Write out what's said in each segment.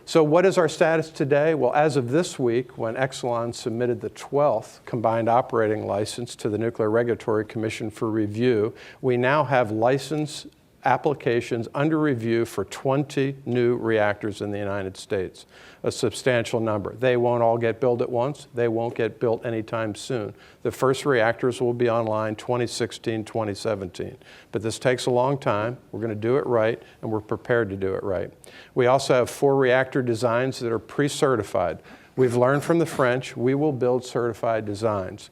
So what is our status today? Well, as of this week, when Exelon submitted the 12th combined operating license to the Nuclear Regulatory Commission for review, we now have license applications under review for 20 new reactors in the United States, a substantial number. They won't all get built at once. They won't get built anytime soon. The first reactors will be online 2016, 2017. But this takes a long time. We're going to do it right, and we're prepared to do it right. We also have 4 reactor designs that are pre-certified. We've learned from the French. We will build certified designs.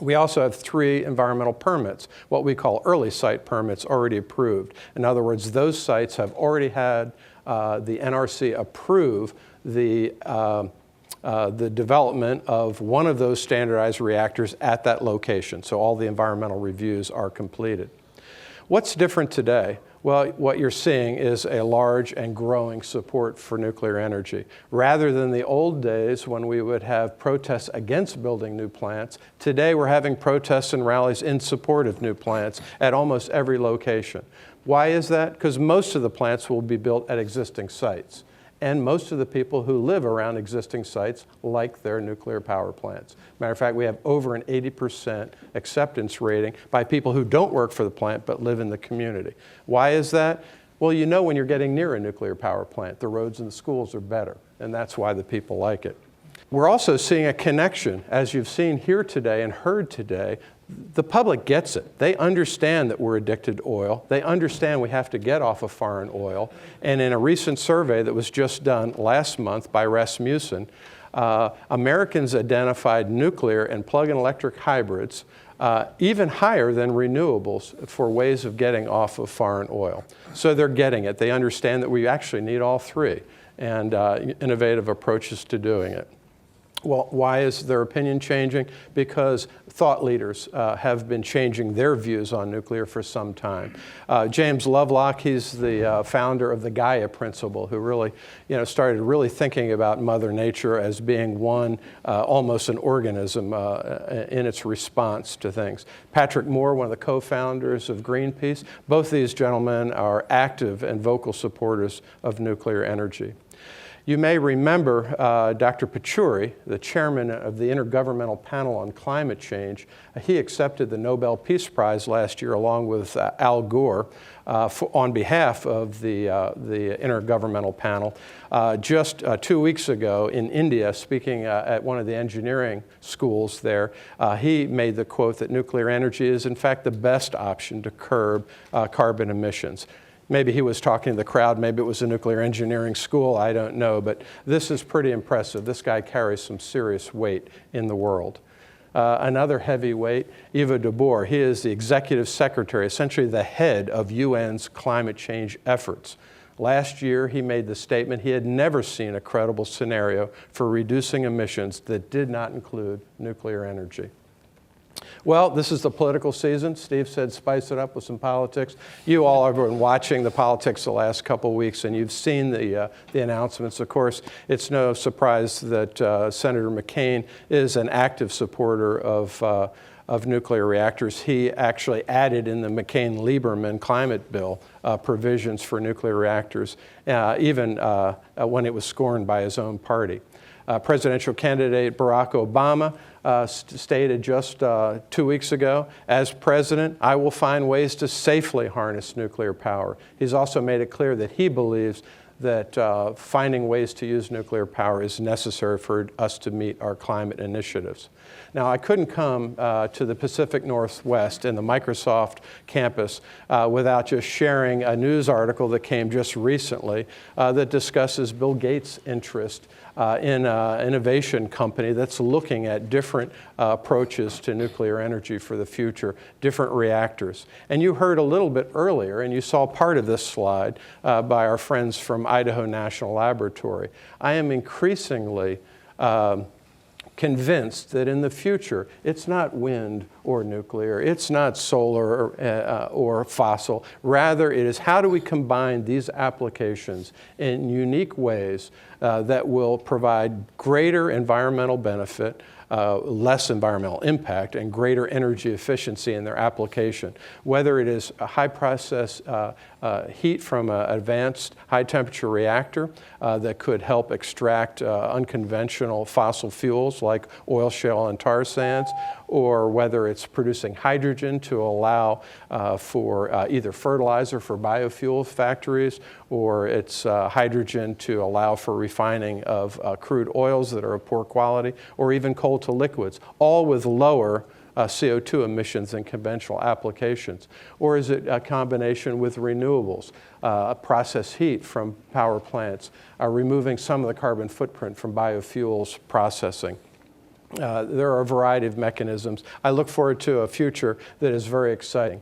We also have 3 environmental permits, what we call early site permits, already approved. In other words, those sites have already had the NRC approve the development of one of those standardized reactors at that location. So all the environmental reviews are completed. What's different today? Well, what you're seeing is a large and growing support for nuclear energy. Rather than the old days when we would have protests against building new plants, today we're having protests and rallies in support of new plants at almost every location. Why is that? Because most of the plants will be built at existing sites. And most of the people who live around existing sites like their nuclear power plants. Matter of fact, we have over an 80% acceptance rating by people who don't work for the plant but live in the community. Why is that? Well, you know when you're getting near a nuclear power plant, the roads and the schools are better, and that's why the people like it. We're also seeing a connection, as you've seen here today and heard today. The public gets it. They understand that we're addicted to oil. They understand we have to get off of foreign oil. And in a recent survey that was just done last month by Rasmussen, Americans identified nuclear and plug-in electric hybrids even higher than renewables for ways of getting off of foreign oil. So they're getting it. They understand that we actually need all 3 and innovative approaches to doing it. Well, why is their opinion changing? Because thought leaders have been changing their views on nuclear for some time. James Lovelock, he's the founder of the Gaia principle, who really, started really thinking about Mother Nature as being one, almost an organism in its response to things. Patrick Moore, one of the co-founders of Greenpeace, both these gentlemen are active and vocal supporters of nuclear energy. You may remember Dr. Pachauri, the chairman of the Intergovernmental Panel on Climate Change. He accepted the Nobel Peace Prize last year along with Al Gore on behalf of the Intergovernmental Panel. Just 2 weeks ago in India, speaking at one of the engineering schools there, he made the quote that nuclear energy is in fact the best option to curb carbon emissions. Maybe he was talking to the crowd, maybe it was a nuclear engineering school, I don't know, but this is pretty impressive. This guy carries some serious weight in the world. Another heavyweight, Ivo de Boer, he is the executive secretary, essentially the head of UN's climate change efforts. Last year, he made the statement he had never seen a credible scenario for reducing emissions that did not include nuclear energy. Well, this is the political season. Steve said spice it up with some politics. You all have been watching the politics the last couple of weeks, and you've seen the announcements. Of course, it's no surprise that Senator McCain is an active supporter of nuclear reactors. He actually added in the McCain-Lieberman climate bill provisions for nuclear reactors, even when it was scorned by his own party. Presidential candidate Barack Obama stated just 2 weeks ago, as president, I will find ways to safely harness nuclear power. He's also made it clear that he believes that finding ways to use nuclear power is necessary for us to meet our climate initiatives. Now, I couldn't come to the Pacific Northwest and the Microsoft campus without just sharing a news article that came just recently that discusses Bill Gates' interest in an innovation company that's looking at different approaches to nuclear energy for the future, different reactors. And you heard a little bit earlier, and you saw part of this slide by our friends from Idaho National Laboratory. I am increasingly convinced that in the future, it's not wind or nuclear, it's not solar or fossil. Rather, it is how do we combine these applications in unique ways that will provide greater environmental benefit, less environmental impact and greater energy efficiency in their application. Whether it is a high process heat from an advanced high temperature reactor that could help extract unconventional fossil fuels like oil, shale, and tar sands, or whether it's producing hydrogen to allow for either fertilizer for biofuel factories, or it's hydrogen to allow for refining of crude oils that are of poor quality, or even coal to liquids, all with lower CO2 emissions than conventional applications? Or is it a combination with renewables, process heat from power plants, removing some of the carbon footprint from biofuels processing? There are a variety of mechanisms. I look forward to a future that is very exciting.